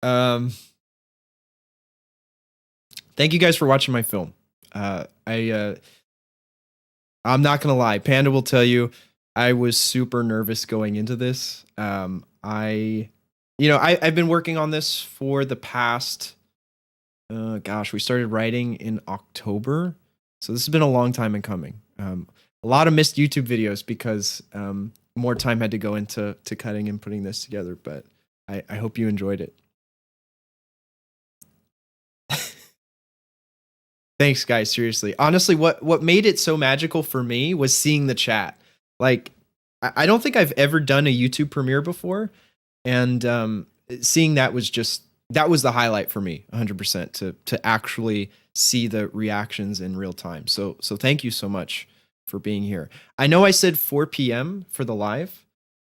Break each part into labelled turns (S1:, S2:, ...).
S1: Um, thank you guys for watching my film. I'm not gonna lie, Panda will tell you, I was super nervous going into this. I've been working on this for the past. Gosh, we started writing in October, so this has been a long time in coming. A lot of missed YouTube videos because more time had to go into cutting and putting this together. But I hope you enjoyed it. Thanks, guys. Seriously, honestly, what made it so magical for me was seeing the chat. Like, I don't think I've ever done a YouTube premiere before, and seeing that was the highlight for me, 100%. To actually see the reactions in real time. So thank you so much for being here. I know I said 4 p.m. for the live,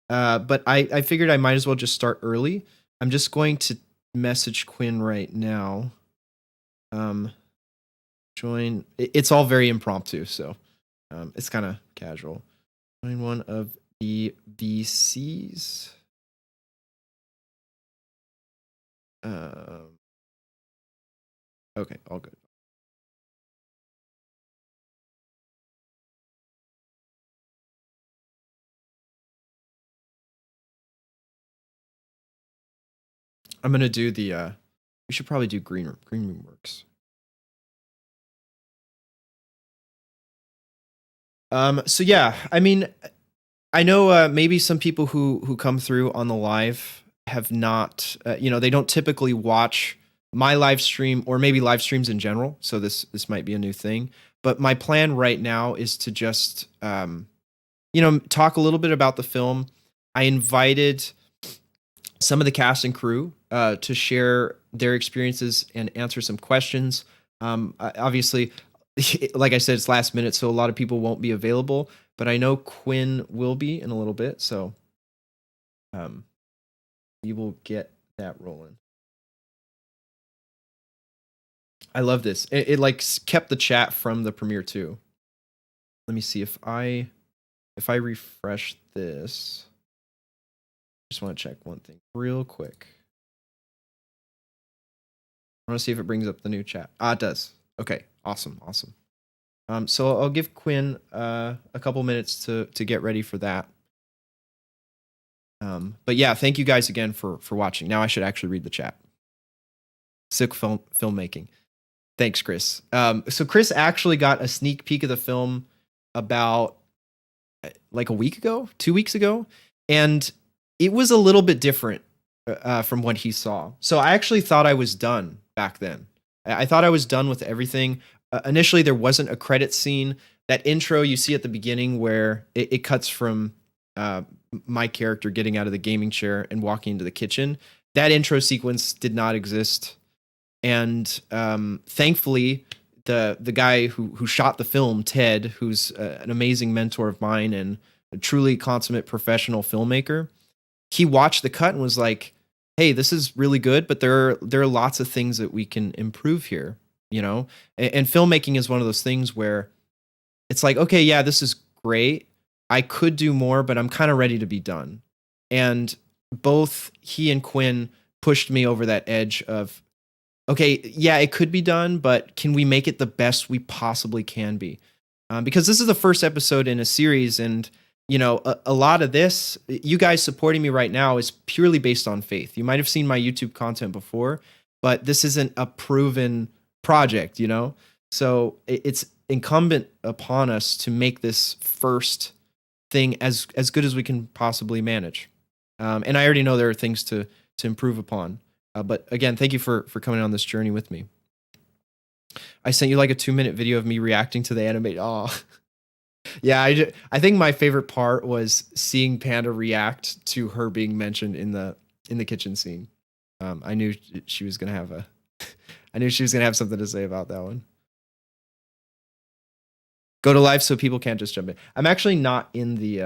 S1: but I figured I might as well just start early. I'm just going to message Quinn right now. Join. It's all very impromptu, so it's kind of casual. Join one of the VCs. Okay, all good. I'm gonna do the. We should probably do green room. Green room works. So yeah, I mean, I know maybe some people who come through on the live have not, they don't typically watch my live stream or maybe live streams in general. So this might be a new thing. But my plan right now is to just, talk a little bit about the film. I invited some of the cast and crew to share their experiences and answer some questions. Obviously, like I said, it's last minute, so a lot of people won't be available. But I know Quinn will be in a little bit, so you will get that rolling. I love this. It like kept the chat from the premiere too. Let me see if I refresh this. Just want to check one thing real quick. I want to see if it brings up the new chat. Ah, it does. Okay, awesome. So I'll give Quinn a couple minutes to get ready for that. But yeah, thank you guys again for watching. Now I should actually read the chat. Sick filmmaking. Thanks, Chris. So Chris actually got a sneak peek of the film about like a week ago, 2 weeks ago, and it was a little bit different from what he saw. So I actually thought I was done back then. I thought I was done with everything. Initially, there wasn't a credit scene. That intro you see at the beginning where it cuts from my character getting out of the gaming chair and walking into the kitchen. That intro sequence did not exist. And thankfully, the guy who shot the film, Ted, who's an amazing mentor of mine and a truly consummate professional filmmaker, he watched the cut and was like, "Hey, this is really good, but there are lots of things that we can improve here." And filmmaking is one of those things where it's like, okay, yeah, this is great. I could do more, but I'm kind of ready to be done. And both he and Quinn pushed me over that edge of, okay, yeah, it could be done, but can we make it the best we possibly can be? Because this is the first episode in a series, and a lot of this, you guys supporting me right now, is purely based on faith. You might have seen my YouTube content before, but this isn't a proven project, So it's incumbent upon us to make this first thing as good as we can possibly manage. And I already know there are things to improve upon. But again, thank you for coming on this journey with me. I sent you like a 2-minute video of me reacting to the anime. Oh, yeah. I think my favorite part was seeing Panda react to her being mentioned in the kitchen scene. I knew she was gonna have I knew she was gonna have something to say about that one. Go to live so people can't just jump in. I'm actually not in the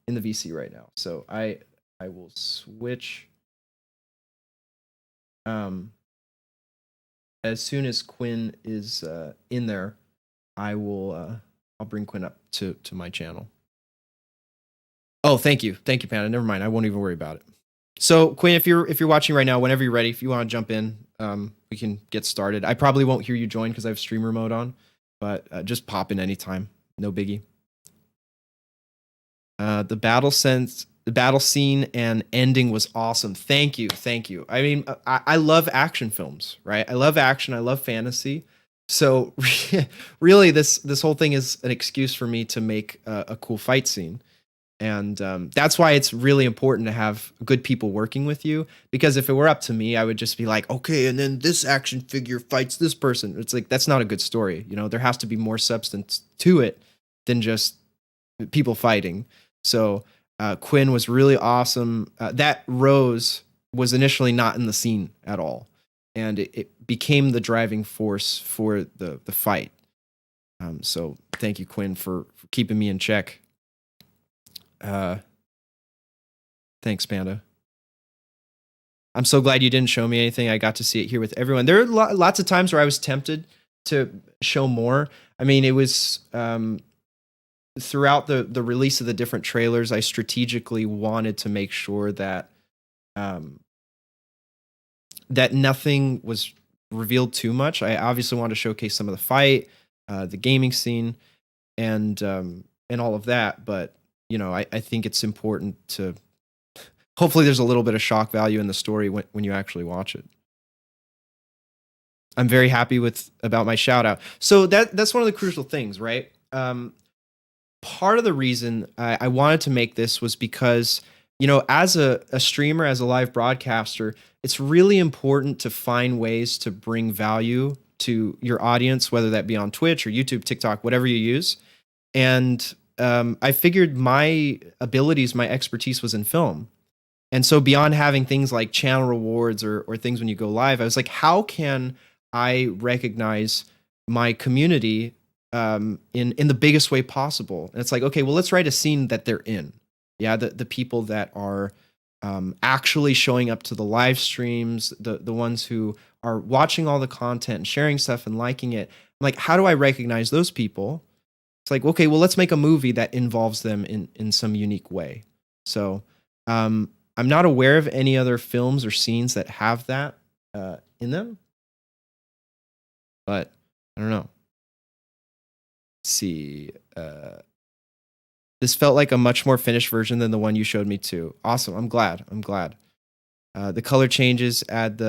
S1: VC right now, so I will switch. As soon as Quinn is in there, I'll bring Quinn up to my channel. Oh, thank you, Panda. Never mind. I won't even worry about it. So Quinn, if you're watching right now, whenever you're ready, if you want to jump in, we can get started. I probably won't hear you join because I have streamer mode on, but just pop in anytime. No biggie. The battle scene and ending was awesome. Thank you, thank you. I mean, I love action films, right? I love action. I love fantasy. So really, this whole thing is an excuse for me to make a cool fight scene. And that's why it's really important to have good people working with you. Because if it were up to me, I would just be like, okay, and then this action figure fights this person. It's like, that's not a good story. You know, there has to be more substance to it than just people fighting. So Quinn was really awesome. That Rose was initially not in the scene at all. And it became the driving force for the fight. So thank you, Quinn, for keeping me in check. Thanks, Panda. I'm so glad you didn't show me anything. I got to see it here with everyone. There are lots of times where I was tempted to show more. I mean, it was throughout the release of the different trailers, I strategically wanted to make sure that that nothing was revealed too much. I obviously wanted to showcase some of the fight, the gaming scene, and all of that. But you know, I think it's important to hopefully there's a little bit of shock value in the story when you actually watch it. I'm very happy about my shout out. So that's one of the crucial things, right? Part of the reason I wanted to make this was because, you know, as a streamer, as a live broadcaster, it's really important to find ways to bring value to your audience, whether that be on Twitch or YouTube, TikTok, whatever you use. And I figured my abilities, my expertise was in film. And so beyond having things like channel rewards or things when you go live, I was like, how can I recognize my community in the biggest way possible? And it's like, okay, well, let's write a scene that they're in. Yeah, the people that are actually showing up to the live streams, the ones who are watching all the content and sharing stuff and liking it. I'm like, how do I recognize those people? It's like, okay, well, let's make a movie that involves them in some unique way. So I'm not aware of any other films or scenes that have that in them, but I don't know. Let's see. This felt like a much more finished version than the one you showed me too. Awesome. I'm glad. The color changes add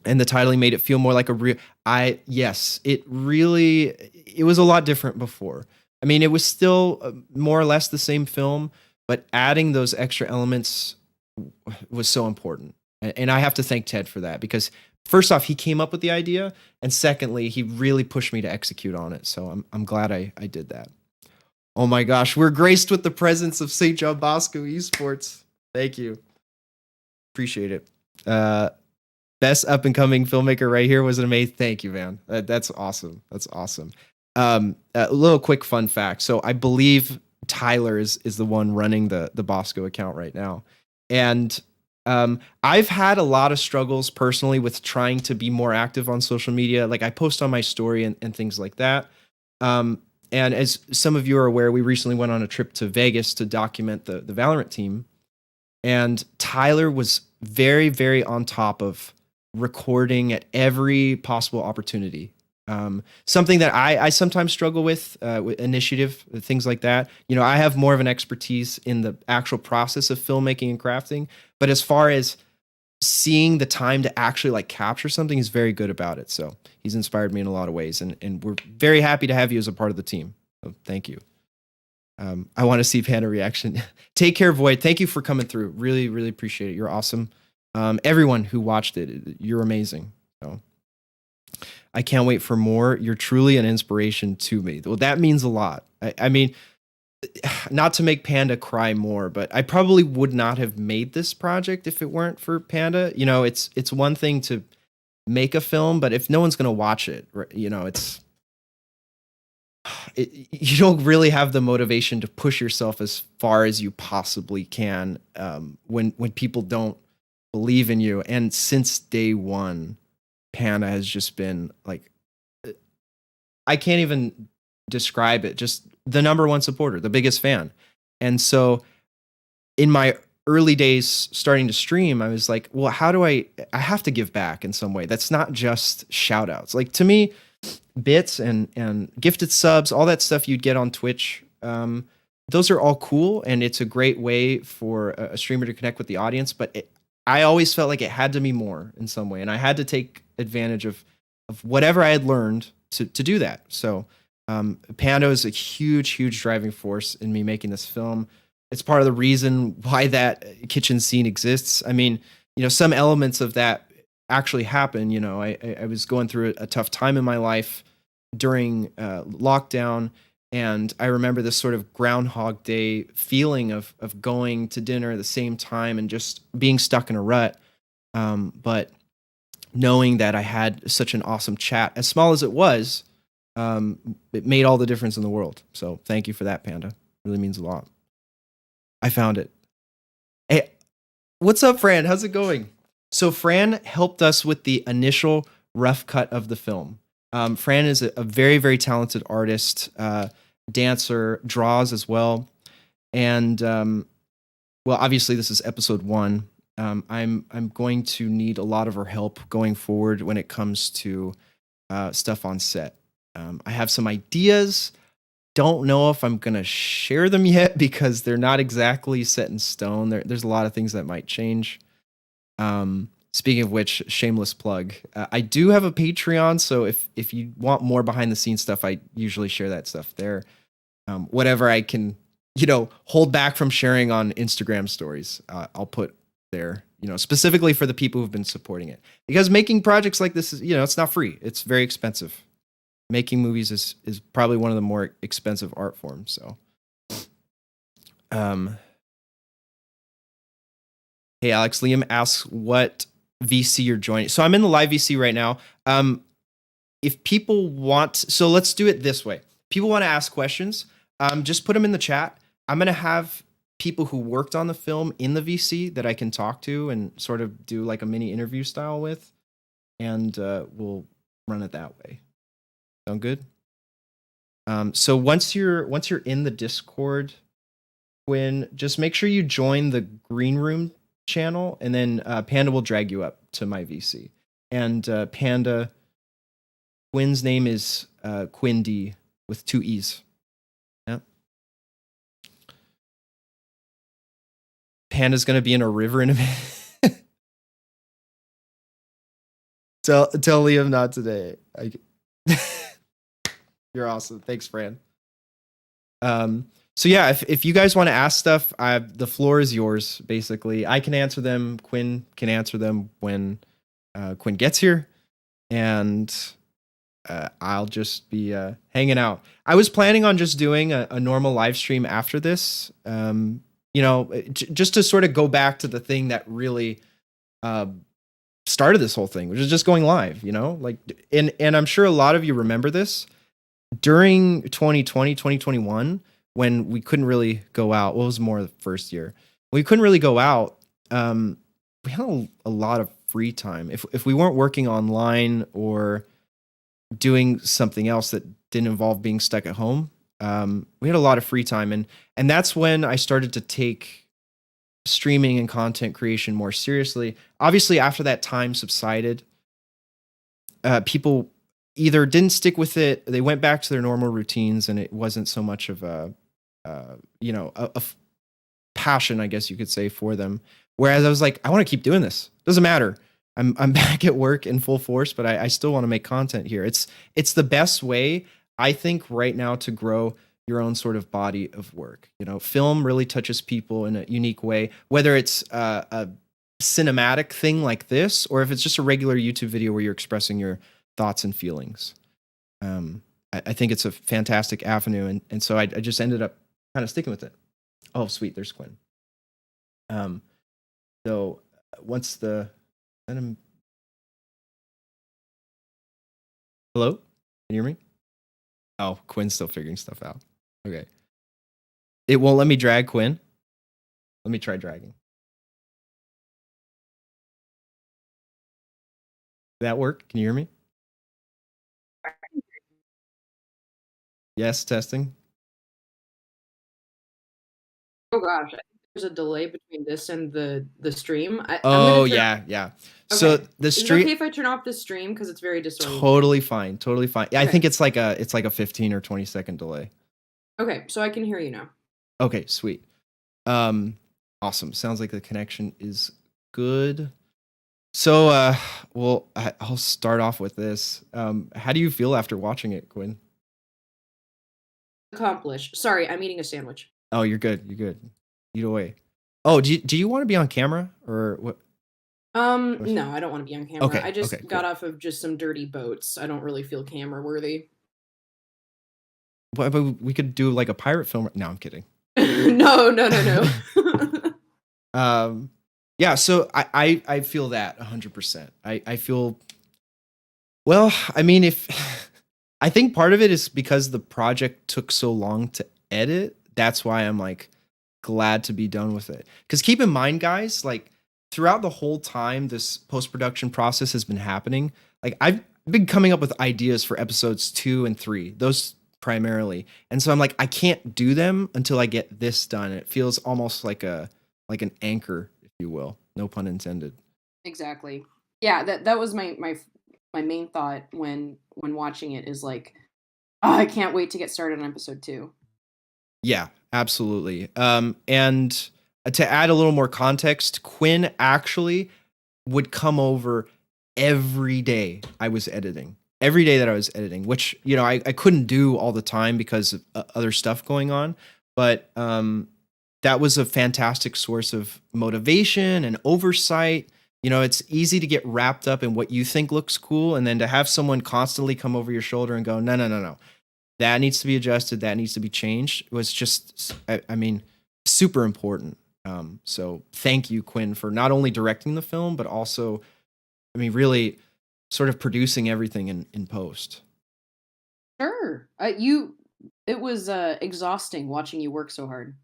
S1: and the titling made it feel more like a real. Yes, it was a lot different before. I mean, it was still more or less the same film, but adding those extra elements was so important. And I have to thank Ted for that, because first off, he came up with the idea, and secondly, he really pushed me to execute on it. So I'm glad I did that. Oh my gosh, we're graced with the presence of St. John Bosco Esports. Thank you. Appreciate it. Best up and coming filmmaker right here was an amazing. Thank you, man. That's awesome. That's awesome. A little quick fun fact. So I believe Tyler is the one running the Bosco account right now. And I've had a lot of struggles personally with trying to be more active on social media. Like I post on my story and things like that. And as some of you are aware, we recently went on a trip to Vegas to document the Valorant team. And Tyler was very, very on top of recording at every possible opportunity. Something that I sometimes struggle with initiative, things like that. You know, I have more of an expertise in the actual process of filmmaking and crafting, but as far as seeing the time to actually like capture something, he's very good about it. So he's inspired me in a lot of ways, and we're very happy to have you as a part of the team. So thank you. I want to see Panda reaction. Take care, Void. Thank you for coming through. Really, really appreciate it. You're awesome. Everyone who watched it, you're amazing. So I can't wait for more. You're truly an inspiration to me. Well, that means a lot. I mean, not to make Panda cry more, but I probably would not have made this project if it weren't for Panda. You know, it's one thing to make a film, but if no one's going to watch it, you know, you don't really have the motivation to push yourself as far as you possibly can when people don't believe in you. And since day one, Panda has just been like, I can't even describe it, just the number one supporter, the biggest fan. And so in my early days starting to stream, I was like, well, how do I have to give back in some way. That's not just shout outs. Like to me, bits and gifted subs, all that stuff you'd get on Twitch, those are all cool, and it's a great way for a streamer to connect with the audience. But I always felt like it had to be more in some way, and I had to take advantage of whatever I had learned to do that. So Panda is a huge driving force in me making this film. It's part of the reason why that kitchen scene exists. I mean, some elements of that actually happen. I was going through a tough time in my life during lockdown, and I remember this sort of Groundhog Day feeling of going to dinner at the same time and just being stuck in a rut. But knowing that I had such an awesome chat, as small as it was, it made all the difference in the world. So thank you for that, Panda. It really means a lot. I found it. Hey, what's up, Fran? How's it going? So Fran helped us with the initial rough cut of the film. Fran is a very talented artist, dancer, draws as well. And well, obviously this is episode 1. I'm going to need a lot of her help going forward when it comes to stuff on set. I have some ideas. Don't know if I'm gonna share them yet because they're not exactly set in stone. There's a lot of things that might change. Speaking of which, shameless plug. I do have a Patreon, so if you want more behind the scenes stuff, I usually share that stuff there. Whatever I can, hold back from sharing on Instagram stories, I'll put there. Specifically for the people who've been supporting it. Because making projects like this is, it's not free. It's very expensive. Making movies is probably one of the more expensive art forms. So, hey, Alex, Liam asks what VC you're joining. So I'm in the live VC right now. If people want, so let's do it this way. People want to ask questions. Just put them in the chat. I'm going to have people who worked on the film in the VC that I can talk to and sort of do like a mini interview style with. And we'll run it that way. Sound good? So once you're in the Discord, Quinn, just make sure you join the green room channel, and then Panda will drag you up to my VC. And Panda, Quinn's name is Quinn D with 2 E's. Yeah. Panda's gonna be in a river in a minute. tell Liam not today. You're awesome. Thanks, Fran. So yeah, if you guys want to ask stuff, the floor is yours. Basically, I can answer them. Quinn can answer them when Quinn gets here, and I'll just be hanging out. I was planning on just doing a normal live stream after this. Just to sort of go back to the thing that really started this whole thing, which is just going live. And I'm sure a lot of you remember this. During 2020, 2021, when we couldn't really go out, well, it was more the first year. We couldn't really go out. We had a lot of free time. If we weren't working online or doing something else that didn't involve being stuck at home, we had a lot of free time. And that's when I started to take streaming and content creation more seriously. Obviously, after that time subsided, people either didn't stick with it, they went back to their normal routines, and it wasn't so much of a passion, I guess you could say, for them. Whereas I was like, I want to keep doing this. Doesn't matter. I'm back at work in full force, but I still want to make content here. It's the best way, I think, right now to grow your own sort of body of work. Film really touches people in a unique way, whether it's a cinematic thing like this, or if it's just a regular YouTube video where you're expressing your thoughts and feelings. I think it's a fantastic avenue, and so I just ended up kind of sticking with it. Oh, sweet, there's Quinn. So once hello, can you hear me? Oh, Quinn's still figuring stuff out. Okay, it won't let me drag Quinn. Let me try dragging. Did that work? Can you hear me? Yes, testing.
S2: Oh gosh, there's a delay between this and the stream. I'm gonna
S1: Oh
S2: turn.
S1: yeah. So
S2: Okay.
S1: the
S2: Is it okay
S1: street
S2: if I turn off the stream because it's very disorienting?
S1: totally fine, totally fine. Yeah, I
S2: Okay.
S1: think it's like a 15 or 20-second delay.
S2: Okay. So I can hear you now.
S1: Okay, sweet. Um, awesome. Sounds like the connection is good. So, I'll start off with this. How do you feel after watching it, Quinn?
S2: Accomplished. Sorry, I'm eating a sandwich.
S1: Oh, you're good. You're good. Eat away. Oh, do you want to be on camera or what?
S2: No, I don't want to be on camera.
S1: Okay.
S2: I
S1: Okay.
S2: just got
S1: Cool.
S2: off of just some dirty boats. I don't really feel camera worthy.
S1: But we could do like a pirate film. No, I'm kidding.
S2: No, no, no, no.
S1: Um, yeah. So I feel that 100%. I feel well. I mean, if I think part of it is because the project took so long to edit. That's why I'm like glad to be done with it. Because keep in mind, guys, like throughout the whole time this post production process has been happening, like I've been coming up with ideas for episodes 2 and 3, those primarily. And so I'm like, I can't do them until I get this done. It feels almost like an anchor, if you will. No pun intended.
S2: Exactly. Yeah, that was my main thought when watching it is like, oh, I can't wait to get started on episode 2.
S1: Yeah, absolutely. And to add a little more context, Quinn actually would come over every day I was editing. Every day that I was editing, which, I couldn't do all the time because of other stuff going on. But that was a fantastic source of motivation and oversight. It's easy to get wrapped up in what you think looks cool. And then to have someone constantly come over your shoulder and go, no, no, no, no, that needs to be adjusted, that needs to be changed, was just, I mean, super important. So thank you, Quinn, for not only directing the film, but also, I mean, really sort of producing everything in post.
S2: Sure. It was exhausting watching you work so hard.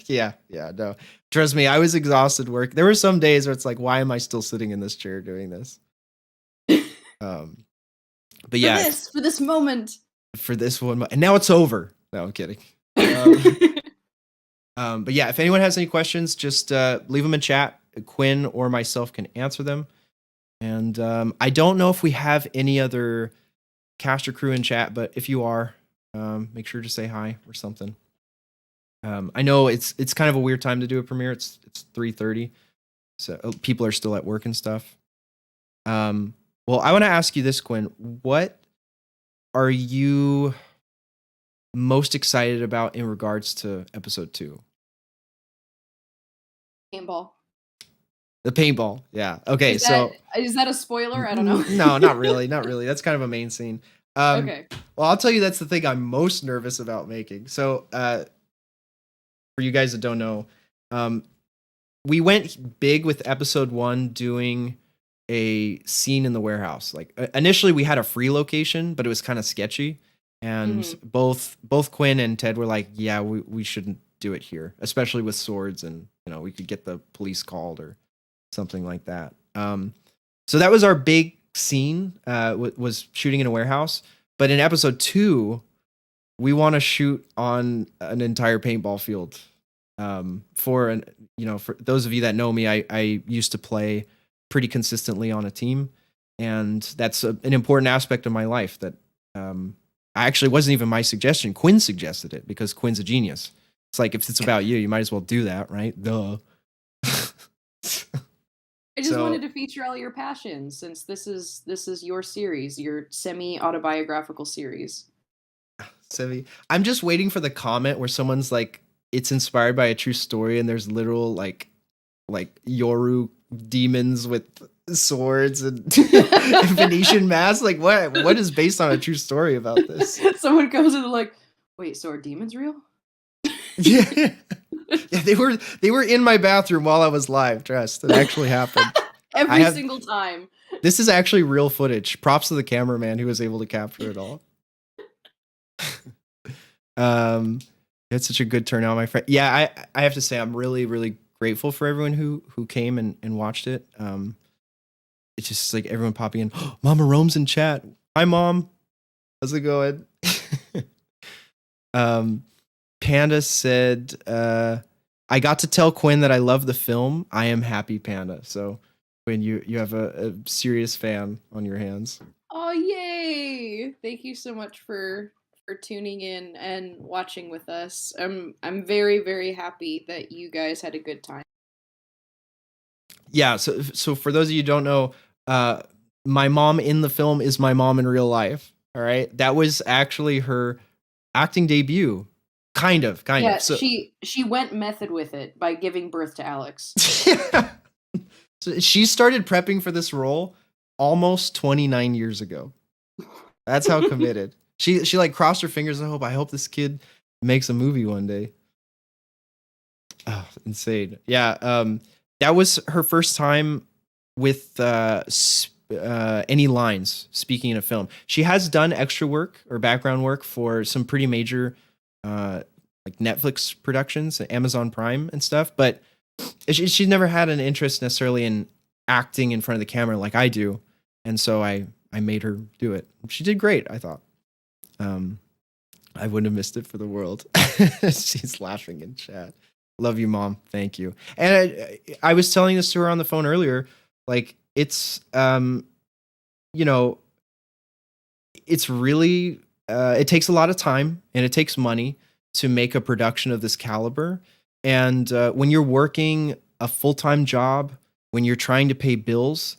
S1: Yeah, no. Trust me, I was exhausted work. There were some days where it's like, why am I still sitting in this chair doing this? Um, but
S2: For
S1: yeah,
S2: this, for this moment.
S1: for this one, and now it's over. No, I'm kidding. Um, but yeah, if anyone has any questions, just leave them in chat. Quinn or myself can answer them. And I don't know if we have any other cast or crew in chat, but if you are, make sure to say hi or something. I know it's kind of a weird time to do a premiere. It's 3:30, so people are still at work and stuff. Well, I want to ask you this, Quinn. What are you most excited about in regards to episode 2?
S2: Paintball.
S1: The paintball. Yeah. Okay.
S2: Is that a spoiler? I don't know.
S1: No, not really. Not really. That's kind of a main scene.
S2: Okay.
S1: Well, I'll tell you that's the thing I'm most nervous about making. So, for you guys that don't know, we went big with episode 1 doing a scene in the warehouse. Like initially we had a free location, but it was kind of sketchy. And both Quinn and Ted were like, yeah, we shouldn't do it here, especially with swords, and we could get the police called or something like that. So that was our big scene, was shooting in a warehouse. But in episode 2, we want to shoot on an entire paintball field. For those of you that know me, I used to play pretty consistently on a team, and that's an important aspect of my life that actually wasn't even my suggestion. Quinn suggested it because Quinn's a genius. It's like, if it's about you, you might as well do that, right? Duh.
S2: I just wanted to feature all your passions, since this is your series, your semi-autobiographical series.
S1: I'm just waiting for the comment where someone's like, it's inspired by a true story, and there's literal like Yoru demons with swords and Venetian masks. Like, what is based on a true story about this?
S2: Someone comes in and like, wait, so are demons real?
S1: Yeah. Yeah, they were in my bathroom while I was live. Trust, it actually happened.
S2: Every single time.
S1: This is actually real footage. Props to the cameraman who was able to capture it all. It's such a good turnout, my friend. Yeah, I have to say I'm really, really grateful for everyone who came and watched it. It's just like everyone popping in. Oh, Mama Rome's in chat. Hi, Mom. How's it going? Panda said, I got to tell Quinn that I love the film. I am happy, Panda. So, Quinn, you have a serious fan on your hands.
S2: Oh, yay! Thank you so much for tuning in and watching with us. I'm very very happy that you guys had a good time.
S1: Yeah. So for those of you who don't know, uh, my mom in the film is my mom in real life. All right. That was actually her acting debut. Kind of.
S2: Yeah,
S1: So
S2: she went method with it by giving birth to Alex.
S1: so she started prepping for this role almost 29 years ago. That's how committed. She like crossed her fingers and I hope this kid makes a movie one day. Oh, insane. Yeah, that was her first time with any lines speaking in a film. She has done extra work or background work for some pretty major uh like Netflix productions, Amazon Prime and stuff, but she's never had an interest necessarily in acting in front of the camera like I do. And so I made her do it. She did great, I thought. Um I wouldn't have missed it for the world. She's laughing in chat. Love you, mom. Thank you. And I was telling this to her on the phone earlier. Like it's, you know, it's really, it takes a lot of time and it takes money to make a production of this caliber. And when you're working a full time job, when you're trying to pay bills,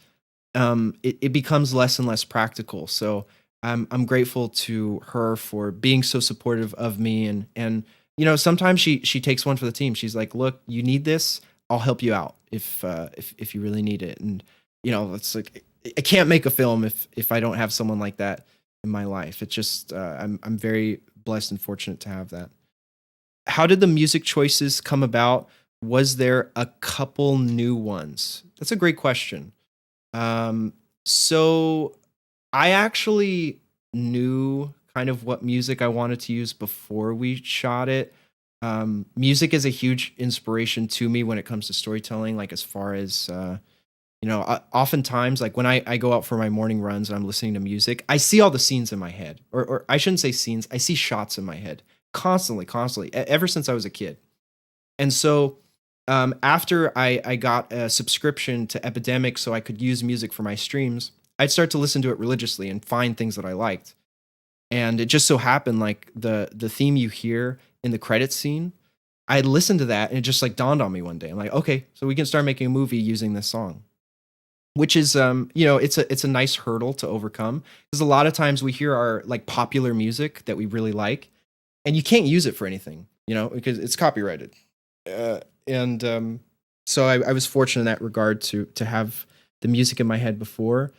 S1: it becomes less and less practical. So I'm grateful to her for being so supportive of me, and sometimes she takes one for the team. She's like, look, you need this, I'll help you out if you really need it. And it's like I can't make a film if I don't have someone like that in my life. It's just I'm very blessed and fortunate to have that. How did the music choices come about? Was there a couple new ones? That's a great question. So I actually knew kind of what music I wanted to use before we shot it. Music is a huge inspiration to me when it comes to storytelling, like as far as, oftentimes, like when I go out for my morning runs and I'm listening to music, I see all the scenes in my head, or I shouldn't say scenes, I see shots in my head constantly, ever since I was a kid. And so after I got a subscription to Epidemic so I could use music for my streams, I'd start to listen to it religiously and find things that I liked. And it just so happened, like the theme you hear in the credits scene, I listened to that and it just like dawned on me one day. I'm like, okay, so we can start making a movie using this song. Which is it's a nice hurdle to overcome, because a lot of times we hear our like popular music that we really like and you can't use it for anything, because it's copyrighted. And so I was fortunate in that regard to have the music in my head before.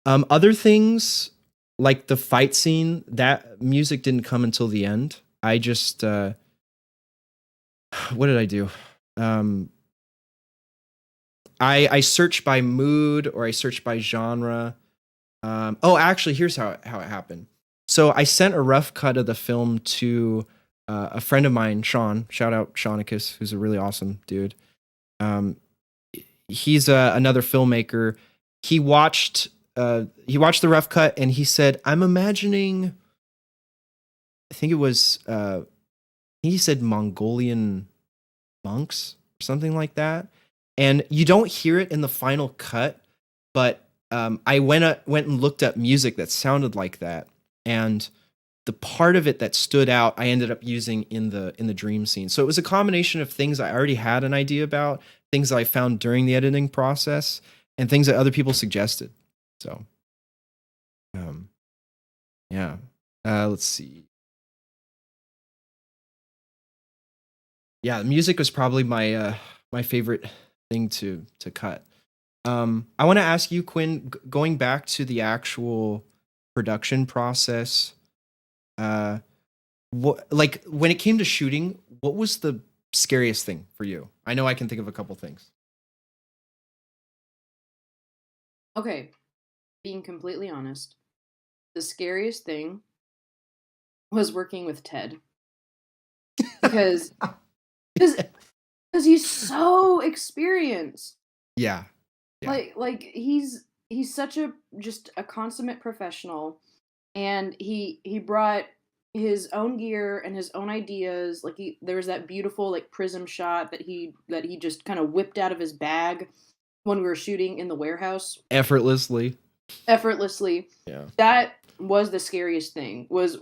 S1: Other things like the fight scene, that music didn't come until the end. I just what did I do? I search by mood or I search by genre. Actually, here's how it happened. So I sent a rough cut of the film to a friend of mine, Sean. Shout out Shaunicus, who's a really awesome dude. He's another filmmaker. He watched the rough cut and he said, "I'm imagining." I think it was. He said Mongolian monks or something like that, and you don't hear it in the final cut, but I went and looked up music that sounded like that, and the part of it that stood out I ended up using in the dream scene. So it was a combination of things I already had an idea about, things I found during the editing process, and things that other people suggested. So yeah. Let's see. Yeah, the music was probably my favorite thing to cut. I want to ask you, Quinn, going back to the actual production process, what, like when it came to shooting, what was the scariest thing for you? I know I can think of a couple things.
S2: Okay, being completely honest, the scariest thing was working with Ted because because he's so experienced.
S1: Yeah. Yeah.
S2: Like he's such a just a consummate professional, and he brought his own gear and his own ideas. Like there was that beautiful like prism shot that he just kind of whipped out of his bag when we were shooting in the warehouse
S1: Effortlessly.
S2: effortlessly.
S1: Yeah.
S2: That was the scariest thing. Was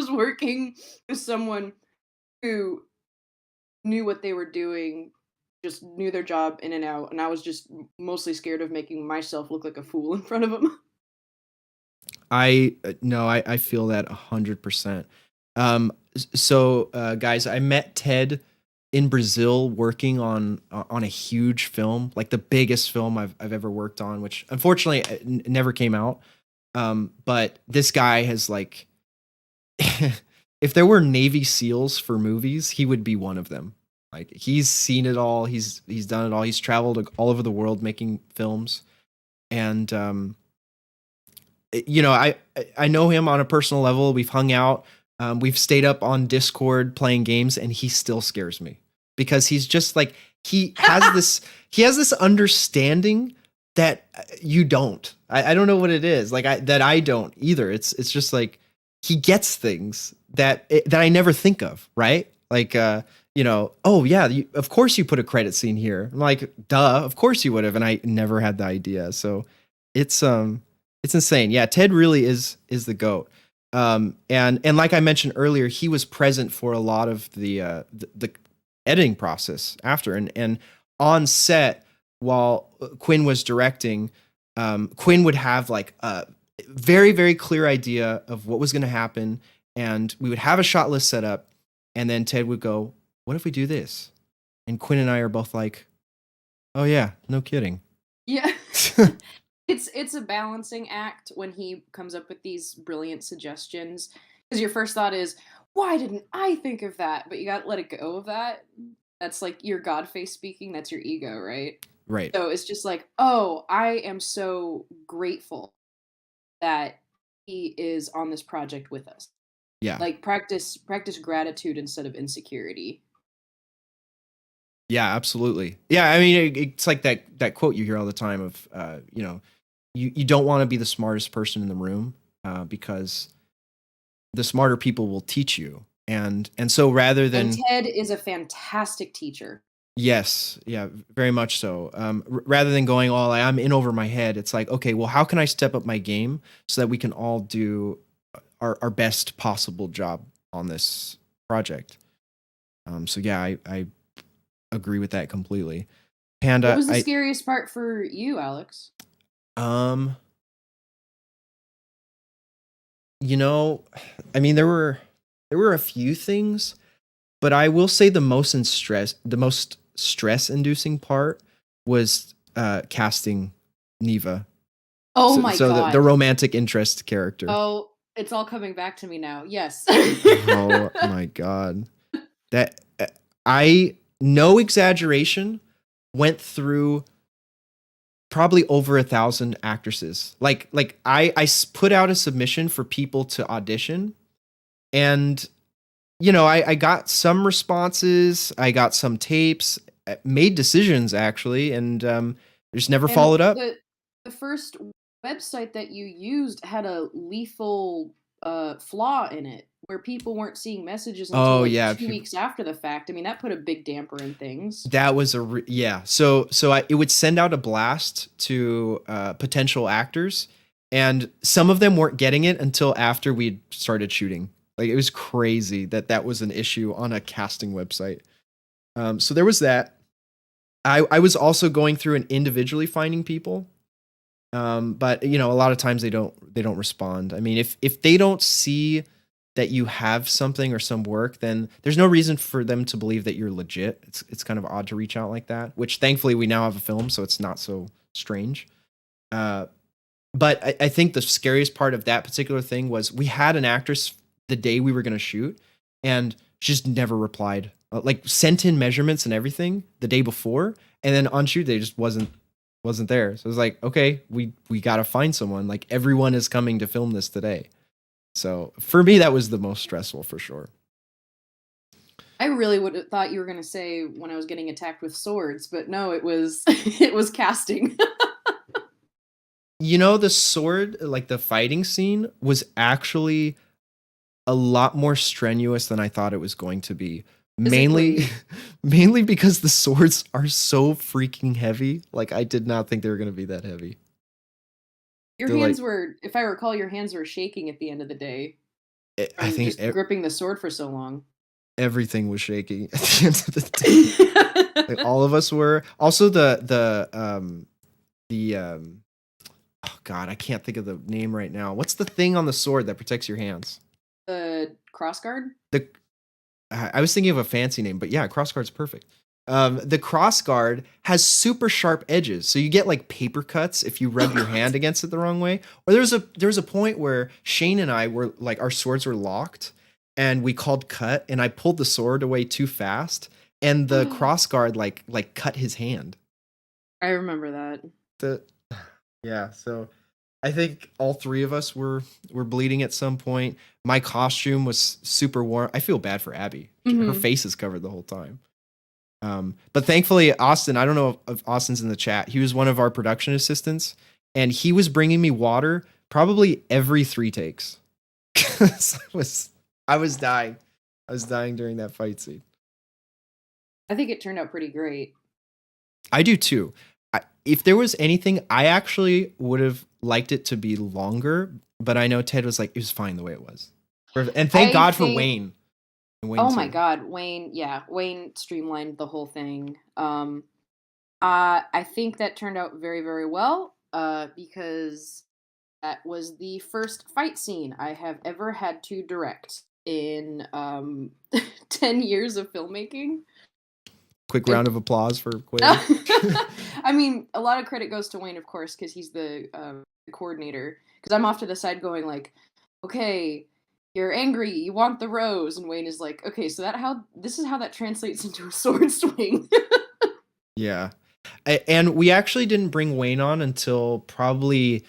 S2: working with someone who knew what they were doing, just knew their job in and out, and I was just mostly scared of making myself look like a fool in front of him.
S1: I no, I feel that 100%. Guys, I met Ted in Brazil working on a huge film, like the biggest film I've ever worked on, which unfortunately never came out. But this guy has like, if there were Navy SEALs for movies, he would be one of them. Like he's seen it all. He's done it all. He's traveled all over the world making films, and you know, I know him on a personal level. We've hung out. We've stayed up on Discord playing games, and he still scares me because he's just like he has this understanding that you don't. I don't know what it is. Like I don't either. It's just like he gets things that I never think of. Right? Like you know, oh yeah, of course you put a credit scene here. I'm like, duh, of course you would have, and I never had the idea. So it's it's insane. Yeah, Ted really is the GOAT. And like I mentioned earlier, he was present for a lot of the editing process after, and on set while Quinn was directing, Quinn would have like a very very clear idea of what was going to happen, and we would have a shot list set up, and then Ted would go, "What if we do this?" And Quinn and I are both like, "Oh yeah, no kidding."
S2: Yeah. It's a balancing act when he comes up with these brilliant suggestions. Because your first thought is, why didn't I think of that? But you gotta let it go of that. That's like your God face speaking, that's your ego, right?
S1: Right.
S2: So it's just like, oh, I am so grateful that he is on this project with us.
S1: Yeah.
S2: Like practice gratitude instead of insecurity.
S1: Yeah, absolutely. Yeah, I mean, it's like that quote you hear all the time of, you know, you don't want to be the smartest person in the room, because the smarter people will teach you, and so rather
S2: And
S1: than
S2: Ted is a fantastic teacher.
S1: yes, yeah, very much so. Rather than going all I'm in over my head, it's like, okay, well, how can I step up my game so that we can all do our best possible job on this project? So yeah, I agree with that completely.
S2: What
S1: Panda,
S2: was the scariest part for you, Alex?
S1: um, you know, I mean, there were a few things, but I will say the most stress inducing part was casting Neva.
S2: Oh
S1: So,
S2: my
S1: so the
S2: god.
S1: romantic interest character.
S2: Oh, it's all coming back to me now. Yes.
S1: Oh my god. That I no exaggeration went through probably over 1,000 actresses. Like put out a submission for people to audition, and you know, I got some responses, I got some tapes, made decisions actually, and just never
S2: And
S1: followed up.
S2: the first website that you used had a lethal flaw in it where people weren't seeing messages until
S1: Oh
S2: like
S1: yeah,
S2: 2 weeks after the fact. I mean, that put a big damper in things.
S1: that was yeah. It would send out a blast to potential actors, and some of them weren't getting it until after we'd started shooting. Like it was crazy that was an issue on a casting website. So there was that. I was also going through and individually finding people. But you know, a lot of times they don't respond. I mean, if they don't see that you have something or some work, then there's no reason for them to believe that you're legit. It's kind of odd to reach out like that, which thankfully we now have a film, so it's not so strange. Uh, but I think the scariest part of that particular thing was we had an actress the day we were going to shoot, and she just never replied. Like sent in measurements and everything the day before, and then on shoot they just wasn't there. So it was like, okay, we got to find someone. Like everyone is coming to film this today. So for me, that was the most stressful for sure.
S2: I really would have thought you were going to say when I was getting attacked with swords, but no, it was it was casting.
S1: You know, the sword, like the fighting scene was actually a lot more strenuous than I thought it was going to be. Mainly
S2: Physically,
S1: mainly because the swords are so freaking heavy. Like I did not think they were going to be that heavy.
S2: your
S1: They're
S2: hands
S1: like
S2: were, if I recall, your hands were shaking at the end of the day
S1: I
S2: from
S1: think
S2: just gripping the sword for so long.
S1: everything was shaking at the end of the day. Like all of us were. Also the oh god, I can't think of the name right now. What's the thing on the sword that protects your hands?
S2: The crossguard?
S1: The I was thinking of a fancy name, but yeah, crossguard's perfect. The crossguard has super sharp edges, so you get like paper cuts if you rub your hand against it the wrong way. Or there was a point where Shane and I were like our swords were locked, and we called cut, and I pulled the sword away too fast, and the crossguard like cut his hand.
S2: I remember that.
S1: The yeah, so I think all three of us were bleeding at some point. My costume was super warm. I feel bad for Abby. Her
S2: Mhm.
S1: face is covered the whole time. But thankfully, Austin, I don't know if Austin's in the chat. He was one of our production assistants, and he was bringing me water probably every 3 takes. 'Cause I was dying. I was dying during that fight scene.
S2: I think it turned out pretty great.
S1: I do too. If there was anything, I actually would have liked it to be longer, but I know Ted was like, it was fine the way it was. And thank
S2: I
S1: God for
S2: think
S1: Wayne. And Wayne
S2: oh my
S1: too.
S2: god, Wayne, yeah, Wayne streamlined the whole thing. I think that turned out very, very well, because that was the first fight scene I have ever had to direct in 10 years of filmmaking.
S1: Quick round
S2: Like
S1: of applause for Quaid.
S2: I mean, a lot of credit goes to Wayne, of course, because he's the coordinator. Because I'm off to the side going like, okay, you're angry, you want the rose, and Wayne is like, okay, so this is how that translates into a sword swing.
S1: Yeah. And we actually didn't bring Wayne on until probably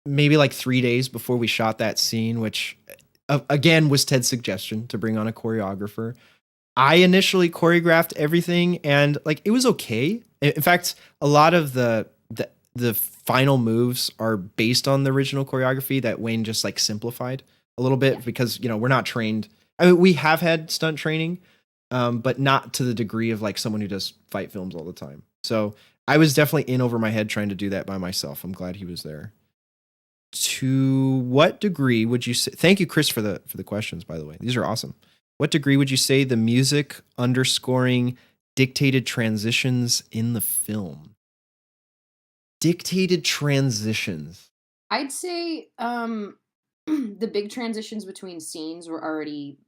S1: maybe like 3 days before we shot that scene, which again was Ted's suggestion to bring on a choreographer. I initially choreographed everything and like it was okay. In fact, a lot of the final moves are based on the original choreography that Wayne just like simplified a little
S2: Yeah.
S1: bit because we're not trained. I mean, we have had stunt training, but not to the degree of like someone who does fight films all the time. So I was definitely in over my head trying to do that by myself. I'm glad he was there. To what degree would you say? Thank you, Chris, for the questions. By the way, these are awesome. What degree would you say the music underscoring dictated transitions in the film? Dictated transitions.
S2: I'd say the big transitions between scenes were already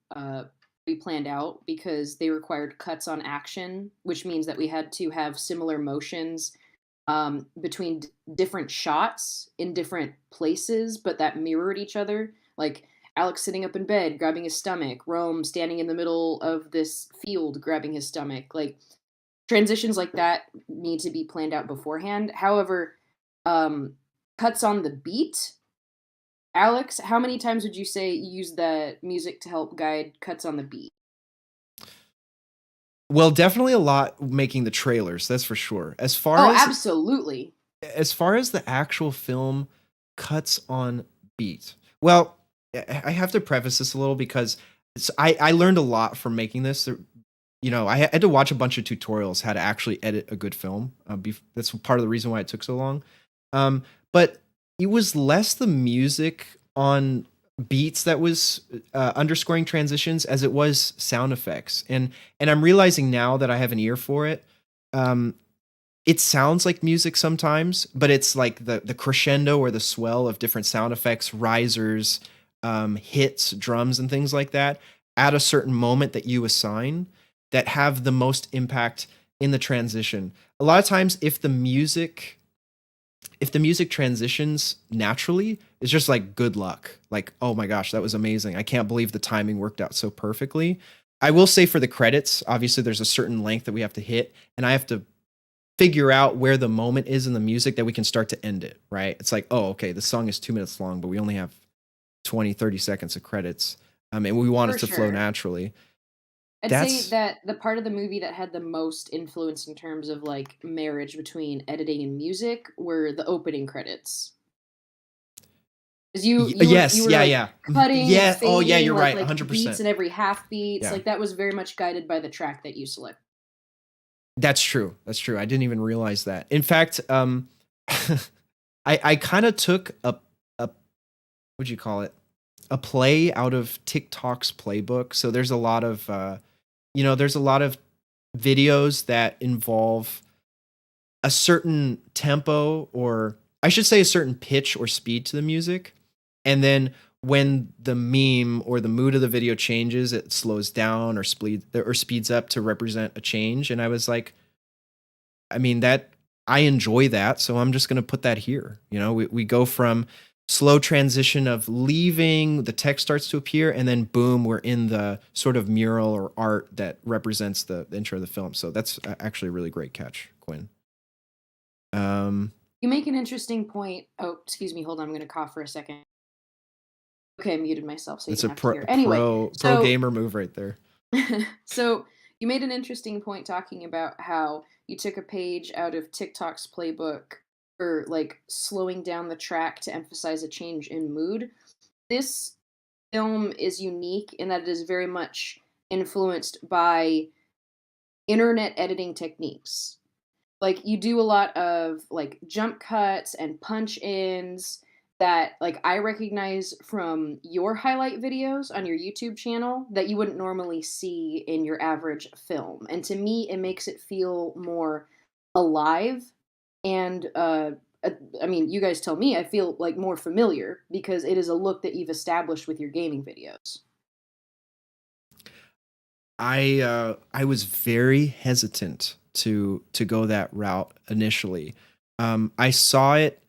S2: pre-planned out because they required cuts on action, which means that we had to have similar motions between different shots in different places, but that mirrored each other. Like Alex sitting up in bed, grabbing his stomach, Rome standing in the middle of this field, grabbing his stomach. Like transitions like that need to be planned out beforehand. However, um, cuts on the beat. Alex, how many times would you say you use the music to help guide cuts on the beat?
S1: Well, definitely a lot making the trailers, that's for sure.
S2: Oh, absolutely.
S1: As far as the actual film cuts on beat. Well, I have to preface this a little because I learned a lot from making this. I had to watch a bunch of tutorials how to actually edit a good film. That's part of the reason why it took so long. But it was less the music on beats that was underscoring transitions as it was sound effects. And I'm realizing now that I have an ear for it. It sounds like music sometimes, but it's like the crescendo or the swell of different sound effects, risers, hits, drums, and things like that at a certain moment that you assign that have the most impact in the transition. A lot of times, if the music transitions naturally, it's just like good luck. Like, oh my gosh, that was amazing. I can't believe the timing worked out so perfectly. I will say for the credits, obviously there's a certain length that we have to hit, and I have to figure out where the moment is in the music that we can start to end it, right? It's like, oh, okay, the song is 2 minutes long, but we only have 20, 30 seconds of credits. And we want it
S2: For
S1: to flow
S2: sure.
S1: naturally.
S2: I'd say
S1: That's
S2: that the part of the movie that had the most influence in terms of like marriage between editing and music were the opening credits. 'Cause you
S1: Yes,
S2: were,
S1: yeah,
S2: like,
S1: yeah.
S2: cutting and
S1: Yeah, oh, yeah,
S2: fading,
S1: you're right,
S2: like, beats
S1: 100%.
S2: and every half beats,
S1: Yeah.
S2: like, that was very much guided by the track that you select.
S1: That's true, that's true, I didn't even realize that. In fact, I kinda took a what'd you call it? A play out of TikTok's playbook, so there's a lot of, there's a lot of videos that involve a certain tempo, or I should say a certain pitch or speed to the music, and then when the meme or the mood of the video changes, it slows down or speeds up to represent a change, and I was like, I mean, that I enjoy that, so I'm just gonna put that here. We go from slow transition of leaving, the text starts to appear, and then boom, we're in the sort of mural or art that represents the intro of the film. So that's actually a really great catch, Quinn. Um,
S2: You make an interesting point. Oh, excuse me, hold on, I'm gonna cough for a second. Okay, I muted myself so you
S1: that's
S2: didn't
S1: a
S2: have to
S1: pro
S2: hear. Anyway,
S1: pro
S2: so
S1: gamer move right there.
S2: so you made an interesting point talking about how you took a page out of TikTok's playbook for, like, slowing down the track to emphasize a change in mood. This film is unique in that it is very much influenced by internet editing techniques. Like, you do a lot of, like, jump cuts and punch ins that, like, I recognize from your highlight videos on your YouTube channel that you wouldn't normally see in your average film, and to me, it makes it feel more alive and, uh, I mean, you guys tell me, I feel, like, more familiar because it is a look that you've established with your gaming videos.
S1: I was very hesitant to go that route initially. I saw it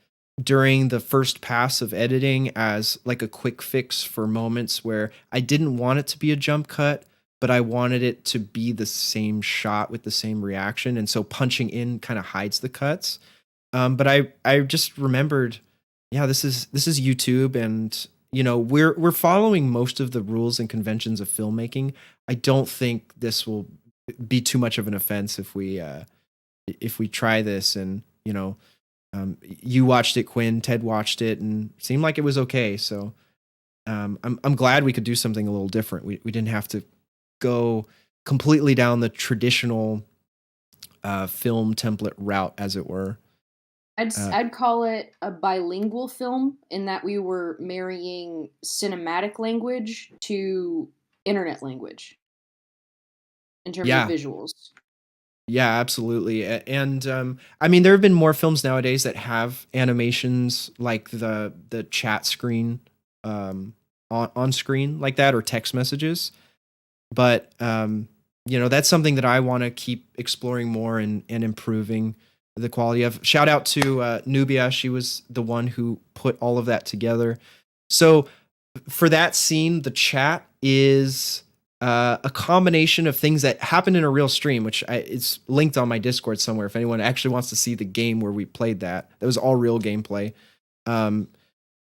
S1: during the first pass of editing as like a quick fix for moments where I didn't want it to be a jump cut, but I wanted it to be the same shot with the same reaction, and so punching in kind of hides the cuts. But I just remembered, yeah, this is YouTube, and we're following most of the rules and conventions of filmmaking. I don't think this will be too much of an offense if we try this, and you watched it, Quinn, Ted watched it, and it seemed like it was okay. So I'm glad we could do something a little different. We didn't have to go completely down the traditional film template route, as it were. Uh,
S2: I'd call it a bilingual film in that we were marrying cinematic language to internet language in terms of
S1: yeah,
S2: visuals.
S1: yeah, absolutely. And I mean, there have been more films nowadays that have animations like the chat screen on screen like that, or text messages. But that's something that I want to keep exploring more and improving the quality of. Shout out to Nubia; she was the one who put all of that together. So for that scene, the chat is a combination of things that happened in a real stream, which it's linked on my Discord somewhere. If anyone actually wants to see the game where we played that was all real gameplay. Um,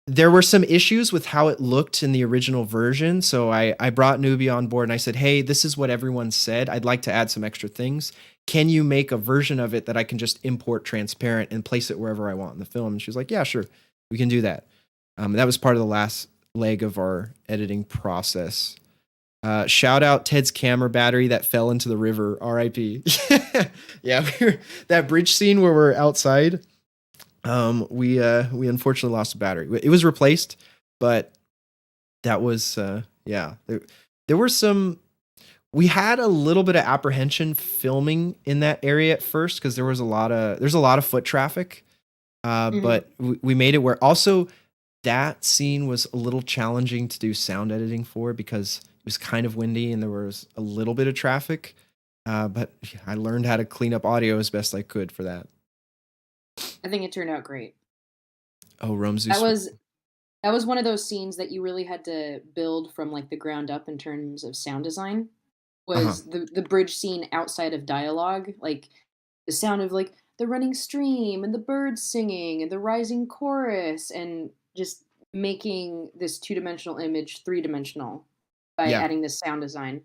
S1: there were some issues with how it looked in the original version, so I brought Nubia on board and I said, "Hey, this is what everyone said. I'd like to add some extra things. Can you make a version of it that I can just import transparent and place it wherever I want in the film?" And she was like, "Yeah, sure, we can do that." That was part of the last leg of our editing process. Shout out Ted's camera battery that fell into the river. R.I.P. Yeah, that bridge scene where we're outside. We unfortunately lost a battery. It was replaced, but that was yeah. There were some. We had a little bit of apprehension filming in that area at first because there's a lot of foot traffic.
S2: Mhm.
S1: But we made it where also that scene was a little challenging to do sound editing for because it was kind of windy and there was a little bit of traffic. But I learned how to clean up audio as best I could for that.
S2: I think it turned out great.
S1: Oh, Rome
S2: That
S1: Zeus.
S2: was that was one of those scenes that you really had to build from, like, the ground up in terms of sound design,
S1: Uh-huh.
S2: was the bridge scene outside of dialogue, like, the sound of, like, the running stream and the birds singing and the rising chorus and just making this two-dimensional image three-dimensional by
S1: Yeah.
S2: adding this sound design.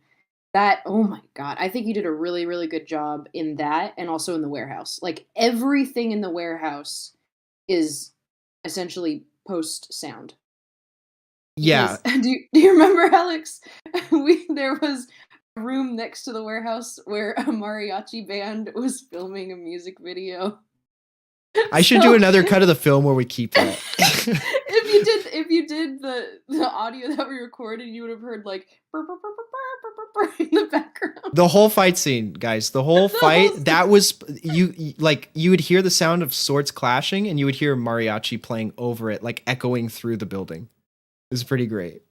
S2: That oh my god, I think you did a really, really good job in that and also in the warehouse. Like, everything in the warehouse is essentially post sound.
S1: Yeah,
S2: because do you remember, Alex? There was a room next to the warehouse where a mariachi band was filming a music video.
S1: I should do
S2: So
S1: another cut of the film where we keep that.
S2: if you did the audio that we recorded, you would have heard like "Burr, burr, burr, burr, burr, burr, burr," in the background.
S1: The whole fight scene, guys, the whole
S2: The whole
S1: fight, that was like you would hear the sound of swords clashing and you would hear mariachi playing over it, like echoing through the building. It was pretty great.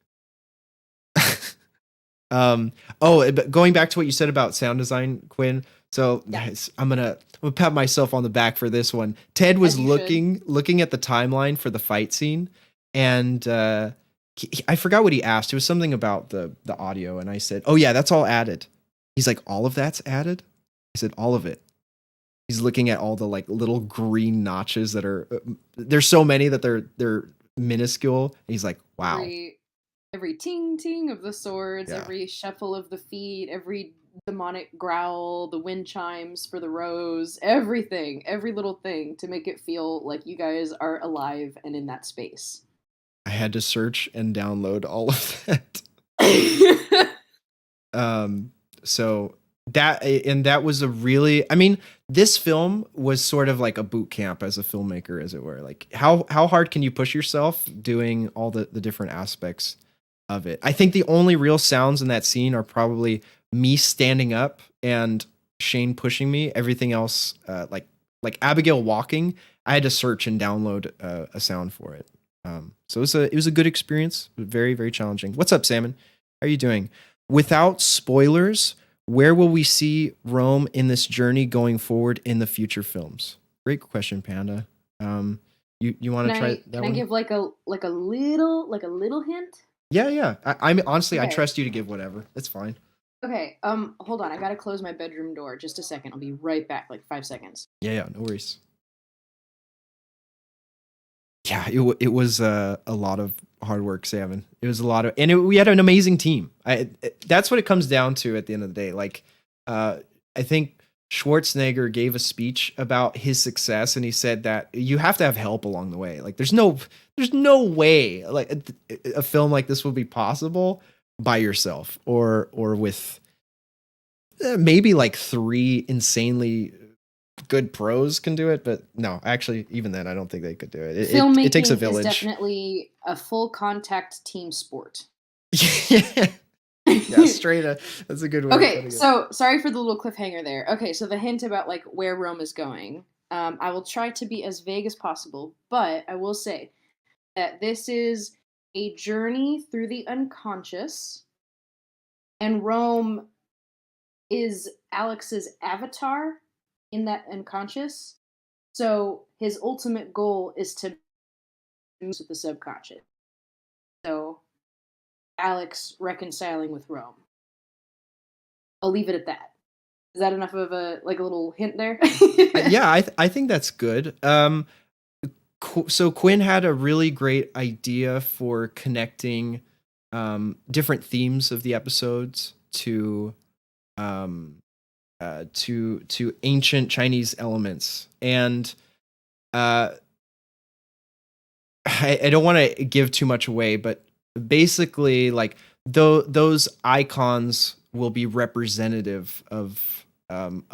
S1: But going back to what you said about sound design, Quinn. So
S2: Yeah,
S1: guys, I'm gonna pat myself on the back for this one. Ted
S2: as
S1: was
S2: you should.
S1: looking at the timeline for the fight scene, and I forgot what he asked. It was something about the audio, and I said, "Oh yeah, that's all added." He's like, "All of that's added?" I said, "All of it." He's looking at all the like little green notches that are there's so many that they're minuscule. And he's like, "Wow,
S2: Every ting ting of the swords,
S1: yeah."
S2: every shuffle of the feet, every demonic growl, the wind chimes for the rose, everything, every little thing to make it feel like you guys are alive and in that space.
S1: I had to search and download all of that. So that was a really, I mean, this film was sort of like a boot camp as a filmmaker, as it were. Like how hard can you push yourself doing all the different aspects of it? I think the only real sounds in that scene are probably me standing up and Shane pushing me. Everything else, like Abigail walking, I had to search and download a sound for it. So it was a good experience. Very, very challenging. What's up, Salmon? How are you doing? Without spoilers, where will we see Rome in this journey going forward in the future films? Great question, Panda. You want to try that
S2: Can I
S1: one?
S2: give like a little hint?
S1: Yeah, yeah. I'm honestly, I
S2: Okay.
S1: trust you to give whatever. That's fine.
S2: Okay. Hold on. I gotta close my bedroom door. Just a second. I'll be right back. Like 5 seconds.
S1: Yeah, yeah. No worries. Yeah, it was a lot of hard work, Salmon. It was a lot of, and we had an amazing team. That's what it comes down to at the end of the day. Like, I think Schwarzenegger gave a speech about his success, and he said that you have to have help along the way. Like, there's no way like a film like this will be possible by yourself or with maybe like three insanely good pros can do it, but no, actually, even then, I don't think they could do it. It takes a
S2: Filmmaking is
S1: village.
S2: definitely a full contact team sport.
S1: Yeah, straight up. That's a good way. Of
S2: Okay,
S1: putting it.
S2: so sorry for the little cliffhanger there. Okay, so the hint about like where Rome is going. I will try to be as vague as possible, but I will say that this is a journey through the unconscious, and Rome is Alex's avatar in that unconscious. So his ultimate goal is to move with the subconscious. So Alex reconciling with Rome. I'll leave it at that. Is that enough of a little hint there?
S1: Yeah, I think that's good. So Quinn had a really great idea for connecting different themes of the episodes to ancient Chinese elements, and I don't want to give too much away, but basically, like those icons will be representative of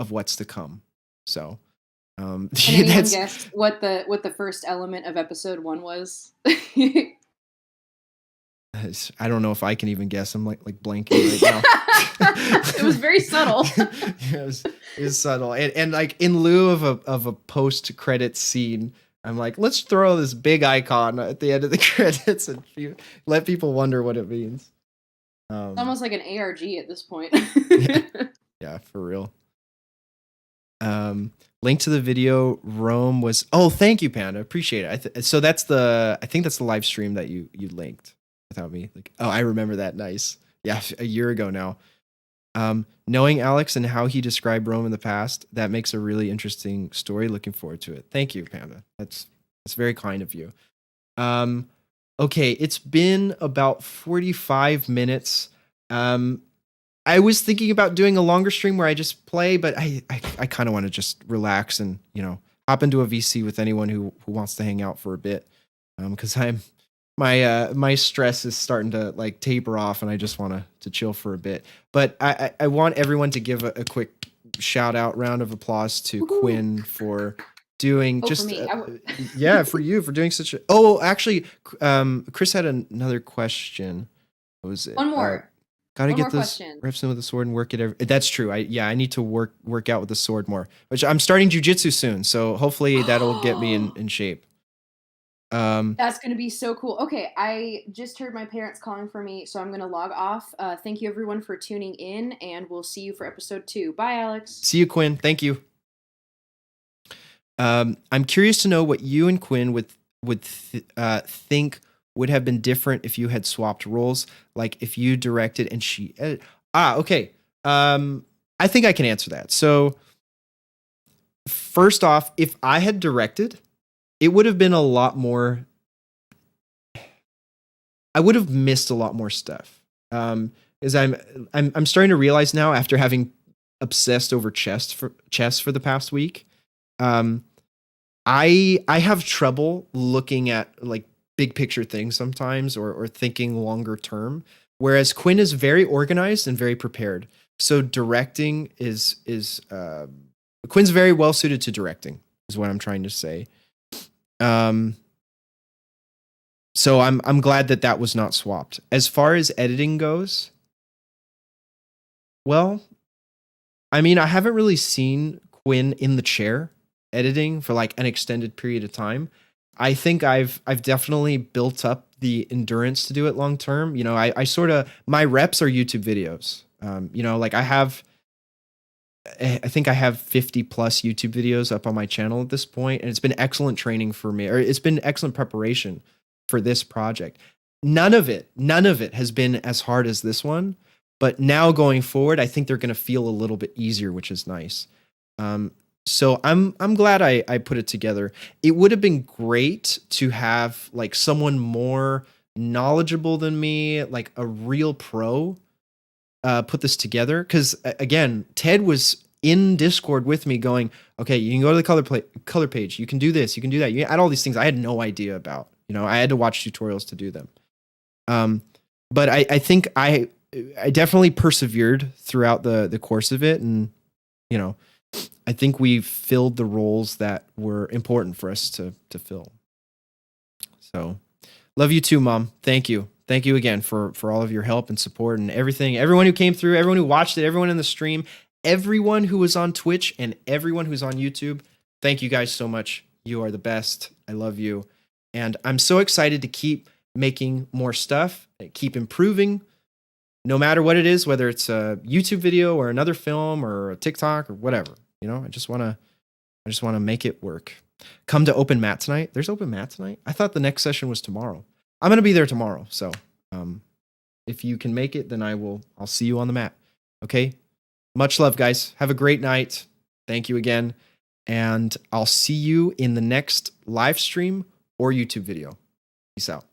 S1: what's to come. So,
S2: Can anyone
S1: that's
S2: guess what the first element of episode 1 was?
S1: I don't know if I can even guess. I'm like blanking right now.
S2: It was very subtle.
S1: Yeah, it was subtle, and like in lieu of a post credit scene, I'm like, let's throw this big icon at the end of the credits and let people wonder what it means.
S2: It's almost like an ARG at this point.
S1: Yeah, for real. Link to the video. Rome was. Oh, thank you, Panda. Appreciate it. So that's I think that's the live stream that you linked without me. Like, oh, I remember that. Nice. Yeah, a year ago now. Knowing Alex and how he described Rome in the past, that makes a really interesting story. Looking forward to it. Thank you, Panda. That's very kind of you. Okay, it's been about 45 minutes. I was thinking about doing a longer stream where I just play, but I kind of want to just relax and, hop into a VC with anyone who wants to hang out for a bit. Because I'm my stress is starting to like taper off, and I just want to chill for a bit. But I want everyone to give a quick shout out, round of applause to
S2: Woohoo.
S1: Quinn for doing
S2: Oh, for
S1: just
S2: me.
S1: yeah, for you for doing such a. Oh, actually, Chris had another question. What was it?
S2: One more.
S1: Gotta
S2: One
S1: get
S2: more
S1: this
S2: question.
S1: reps in with the sword and work it. That's true. I need to work out with the sword more. Which I'm starting jujitsu soon, so hopefully that'll get me in shape.
S2: That's gonna be so cool. Okay, I just heard my parents calling for me, so I'm gonna log off. Thank you everyone for tuning in, and we'll see you for episode 2. Bye, Alex.
S1: See you, Quinn. Thank you. I'm curious to know what you and Quinn think would have been different if you had swapped roles, like if you directed and she edited. Okay. I think I can answer that. So first off, if I had directed, it would have been a lot more. I would have missed a lot more stuff. Is I'm starting to realize now, after having obsessed over chess for the past week. I have trouble looking at like big picture things sometimes, or thinking longer term, whereas Quinn is very organized and very prepared. So directing is Quinn's very well suited to directing, is what I'm trying to say. So I'm glad that was not swapped. As far as editing goes, well, I mean, I haven't really seen Quinn in the chair editing for like an extended period of time. I think I've definitely built up the endurance to do it long term. You know, I sort of, my reps are YouTube videos. You know, like I think I have 50 plus YouTube videos up on my channel at this point, and it's been excellent training for me, or it's been excellent preparation for this project. None of it has been as hard as this one, but now going forward, I think they're going to feel a little bit easier, which is nice. So I'm glad I put it together. It would have been great to have like someone more knowledgeable than me, like a real pro, put this together. Because again, Ted was in Discord with me, going, "Okay, you can go to the color page. You can do this. You can do that. You can add all these things I had no idea about. You know, I had to watch tutorials to do them." But I think I definitely persevered throughout the course of it, and you know, I think we filled the roles that were important for us to fill. So, love you too, Mom. Thank you. Thank you again for all of your help and support and everything. Everyone who came through, everyone who watched it, everyone in the stream, everyone who was on Twitch, and everyone who's on YouTube. Thank you guys so much. You are the best. I love you. And I'm so excited to keep making more stuff, keep improving, no matter what it is, whether it's a YouTube video or another film or a TikTok or whatever. You know, I just want to make it work. Come to open mat tonight. There's open mat tonight. I thought the next session was tomorrow. I'm going to be there tomorrow. So, if you can make it, then I'll see you on the mat. Okay. Much love, guys. Have a great night. Thank you again. And I'll see you in the next live stream or YouTube video. Peace out.